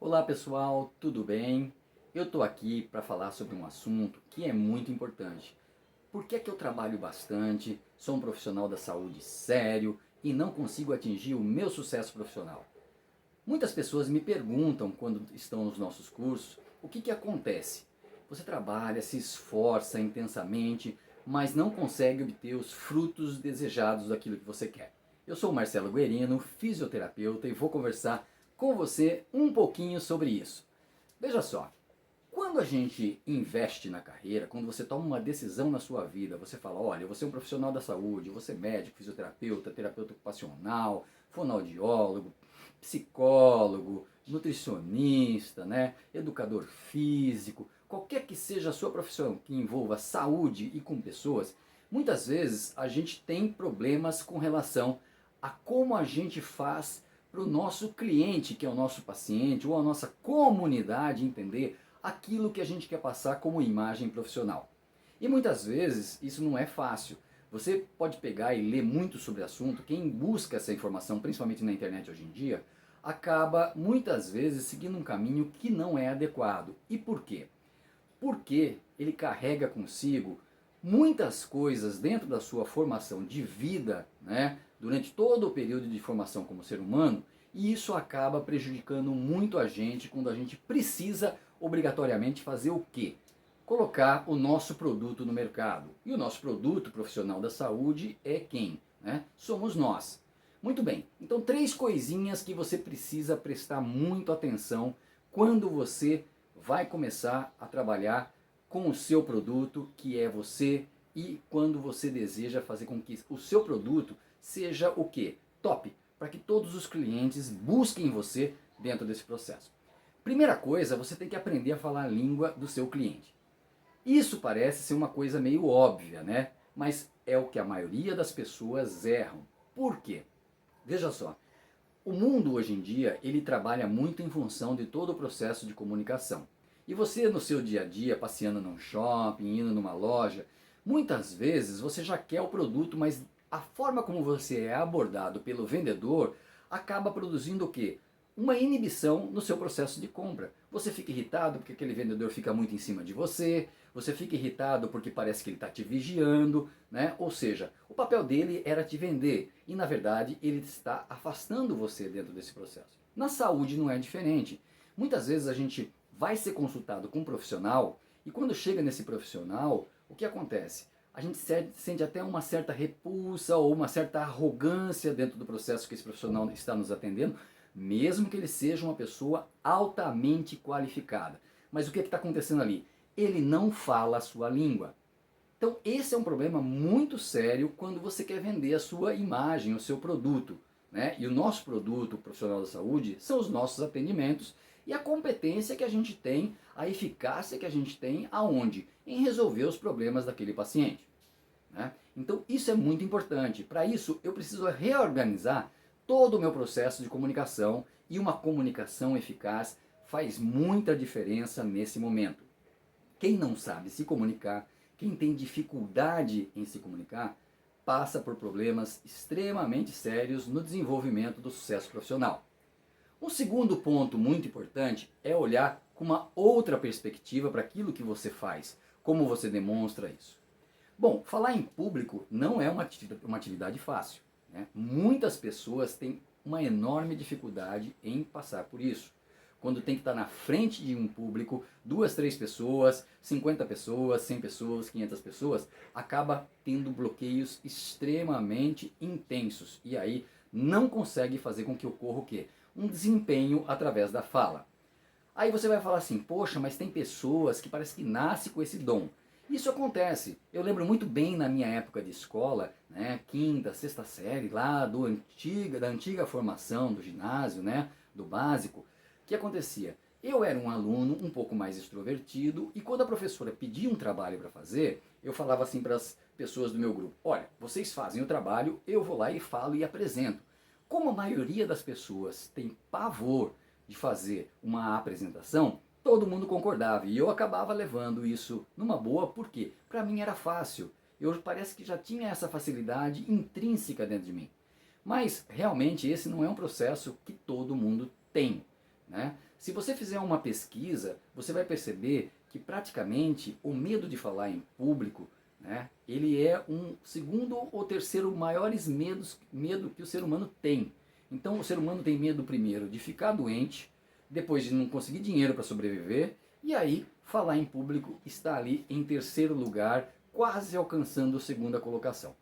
Olá pessoal, tudo bem? Eu estou aqui para falar sobre um assunto que é muito importante. Por que é que eu trabalho bastante, sou um profissional da saúde sério e não consigo atingir o meu sucesso profissional? Muitas pessoas me perguntam quando estão nos nossos cursos o que acontece. Você trabalha, se esforça intensamente, mas não consegue obter os frutos desejados daquilo que você quer. Eu sou o Marcelo Guerino, fisioterapeuta, e vou conversar com você um pouquinho sobre isso. Veja só, quando a gente investe na carreira, quando você toma uma decisão na sua vida, você fala, olha, eu vou ser um profissional da saúde, eu vou ser médico, fisioterapeuta, terapeuta ocupacional, fonoaudiólogo, psicólogo, nutricionista, né, educador físico, qualquer que seja a sua profissão que envolva saúde e com pessoas, muitas vezes a gente tem problemas com relação a como a gente faz para o nosso cliente, que é o nosso paciente, ou a nossa comunidade entender aquilo que a gente quer passar como imagem profissional. E muitas vezes isso não é fácil. Você pode pegar e ler muito sobre o assunto, quem busca essa informação, principalmente na internet hoje em dia, acaba muitas vezes seguindo um caminho que não é adequado. E por quê? Porque ele carrega consigo muitas coisas dentro da sua formação de vida, né, durante todo o período de formação como ser humano, e isso acaba prejudicando muito a gente quando a gente precisa obrigatoriamente fazer o quê? Colocar o nosso produto no mercado. E o nosso produto profissional da saúde é quem? Né? Somos nós. Muito bem, então 3 coisinhas que você precisa prestar muito atenção quando você vai começar a trabalhar com o seu produto, que é você, e quando você deseja fazer com que o seu produto seja o quê? Top, para que todos os clientes busquem você dentro desse processo. Primeira coisa, você tem que aprender a falar a língua do seu cliente. Isso parece ser uma coisa meio óbvia, né? Mas é o que a maioria das pessoas erram. Por quê? Veja só, o mundo hoje em dia, ele trabalha muito em função de todo o processo de comunicação. E você no seu dia a dia, passeando num shopping, indo numa loja, muitas vezes você já quer o produto, mas a forma como você é abordado pelo vendedor acaba produzindo o quê? Uma inibição no seu processo de compra. Você fica irritado porque aquele vendedor fica muito em cima de você fica irritado porque parece que ele está te vigiando, né? Ou seja, o papel dele era te vender e na verdade ele está afastando você dentro desse processo. Na saúde não é diferente. Muitas vezes a gente vai ser consultado com um profissional e quando chega nesse profissional, o que acontece? A gente sente até uma certa repulsa ou uma certa arrogância dentro do processo que esse profissional está nos atendendo, mesmo que ele seja uma pessoa altamente qualificada. Mas o que está acontecendo ali? Ele não fala a sua língua. Então esse é um problema muito sério quando você quer vender a sua imagem, o seu produto. Né? E o nosso produto, o profissional da saúde, são os nossos atendimentos e a competência que a gente tem, a eficácia que a gente tem, aonde? Em resolver os problemas daquele paciente. Né? Então isso é muito importante. Para isso eu preciso reorganizar todo o meu processo de comunicação e uma comunicação eficaz faz muita diferença nesse momento. Quem não sabe se comunicar, quem tem dificuldade em se comunicar, passa por problemas extremamente sérios no desenvolvimento do sucesso profissional. Um segundo ponto muito importante é olhar com uma outra perspectiva para aquilo que você faz, como você demonstra isso. Bom, falar em público não é uma atividade fácil. Né? Muitas pessoas têm uma enorme dificuldade em passar por isso. Quando tem que estar na frente de um público, 2, 3 pessoas, 50 pessoas, 100 pessoas, 500 pessoas, acaba tendo bloqueios extremamente intensos. E aí não consegue fazer com que ocorra o quê? Um desempenho através da fala. Aí você vai falar assim, poxa, mas tem pessoas que parece que nascem com esse dom. Isso acontece. Eu lembro muito bem na minha época de escola, né, quinta, sexta série, lá da antiga formação do ginásio, né, do básico, que acontecia? Eu era um aluno um pouco mais extrovertido e quando a professora pedia um trabalho para fazer, eu falava assim para as pessoas do meu grupo, olha, vocês fazem o trabalho, eu vou lá e falo e apresento. Como a maioria das pessoas tem pavor de fazer uma apresentação, todo mundo concordava e eu acabava levando isso numa boa, porque para mim era fácil. Eu parece que já tinha essa facilidade intrínseca dentro de mim. Mas realmente esse não é um processo que todo mundo tem. Né? Se você fizer uma pesquisa, você vai perceber que praticamente o medo de falar em público, né, ele é um segundo ou terceiro maiores medo que o ser humano tem. Então o ser humano tem medo primeiro de ficar doente, depois de não conseguir dinheiro para sobreviver, e aí falar em público está ali em terceiro lugar, quase alcançando a segunda colocação.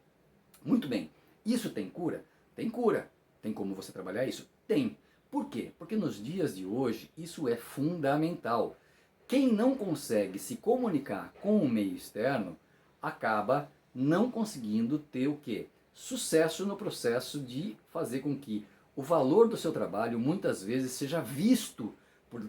Muito bem, isso tem cura? Tem cura. Tem como você trabalhar isso? Tem. Por quê? Porque nos dias de hoje isso é fundamental. Quem não consegue se comunicar com o meio externo acaba não conseguindo ter o quê? Sucesso no processo de fazer com que o valor do seu trabalho muitas vezes seja visto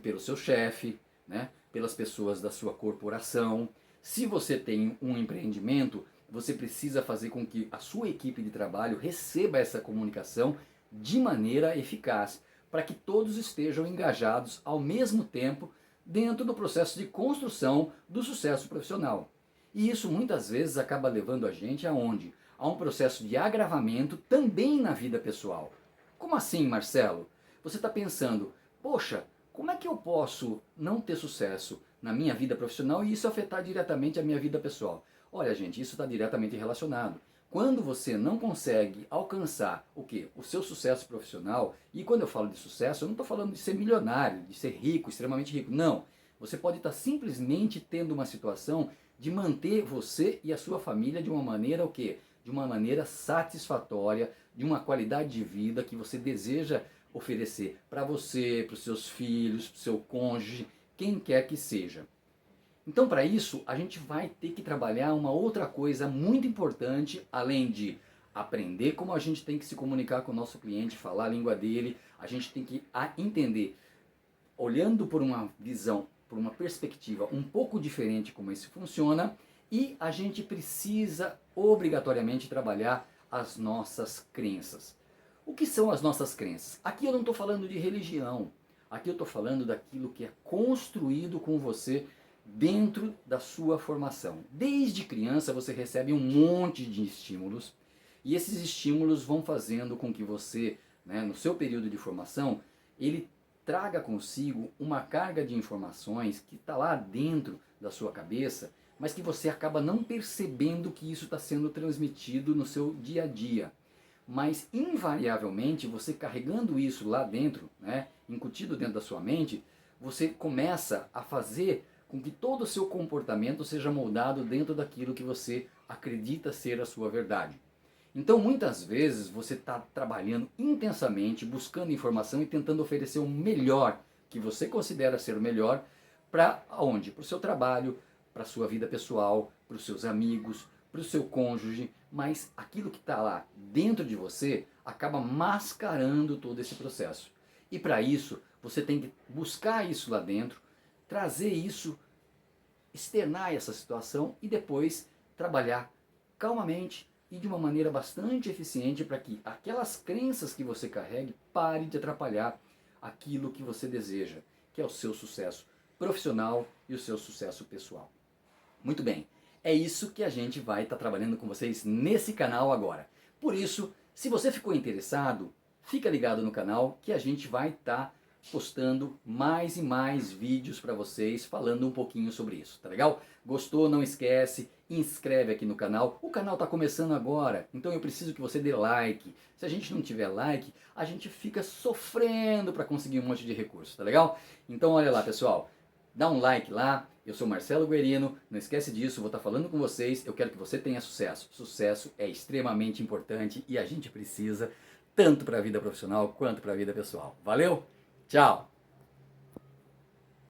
pelo seu chefe, né? Pelas pessoas da sua corporação. Se você tem um empreendimento, você precisa fazer com que a sua equipe de trabalho receba essa comunicação de maneira eficaz, para que todos estejam engajados ao mesmo tempo dentro do processo de construção do sucesso profissional. E isso muitas vezes acaba levando a gente aonde? A um processo de agravamento também na vida pessoal. Como assim, Marcelo? Você está pensando, poxa, como é que eu posso não ter sucesso na minha vida profissional e isso afetar diretamente a minha vida pessoal? Olha, gente, isso está diretamente relacionado. Quando você não consegue alcançar o quê? O seu sucesso profissional, e quando eu falo de sucesso, eu não estou falando de ser milionário, de ser rico, extremamente rico, não. Você pode estar simplesmente tendo uma situação de manter você e a sua família de uma maneira o quê? De uma maneira satisfatória, de uma qualidade de vida que você deseja oferecer para você, para os seus filhos, para o seu cônjuge, quem quer que seja. Então, para isso, a gente vai ter que trabalhar uma outra coisa muito importante, além de aprender como a gente tem que se comunicar com o nosso cliente, falar a língua dele, a gente tem que entender, olhando por uma visão, por uma perspectiva um pouco diferente como isso funciona, e a gente precisa obrigatoriamente trabalhar as nossas crenças. O que são as nossas crenças? Aqui eu não estou falando de religião, aqui eu estou falando daquilo que é construído com você dentro da sua formação. Desde criança você recebe um monte de estímulos e esses estímulos vão fazendo com que você, né, no seu período de formação, ele traga consigo uma carga de informações que está lá dentro da sua cabeça, mas que você acaba não percebendo que isso está sendo transmitido no seu dia a dia. Mas invariavelmente você carregando isso lá dentro, né, incutido dentro da sua mente, você começa a fazer com que todo o seu comportamento seja moldado dentro daquilo que você acredita ser a sua verdade. Então muitas vezes você está trabalhando intensamente, buscando informação e tentando oferecer o melhor que você considera ser o melhor para onde? Para o seu trabalho, para a sua vida pessoal, para os seus amigos, para o seu cônjuge, mas aquilo que está lá dentro de você acaba mascarando todo esse processo. E para isso você tem que buscar isso lá dentro, trazer isso, externar essa situação e depois trabalhar calmamente e de uma maneira bastante eficiente para que aquelas crenças que você carregue parem de atrapalhar aquilo que você deseja, que é o seu sucesso profissional e o seu sucesso pessoal. Muito bem, é isso que a gente vai estar trabalhando com vocês nesse canal agora. Por isso, se você ficou interessado, fica ligado no canal que a gente vai estar postando mais e mais vídeos para vocês falando um pouquinho sobre isso, tá legal? Gostou? Não esquece, inscreve aqui no canal. O canal está começando agora, então eu preciso que você dê like. Se a gente não tiver like, a gente fica sofrendo para conseguir um monte de recursos, tá legal? Então olha lá, pessoal, dá um like lá. Eu sou Marcelo Guerino, não esquece disso, vou estar falando com vocês, eu quero que você tenha sucesso. Sucesso é extremamente importante e a gente precisa tanto para a vida profissional quanto para a vida pessoal. Valeu? Tchau!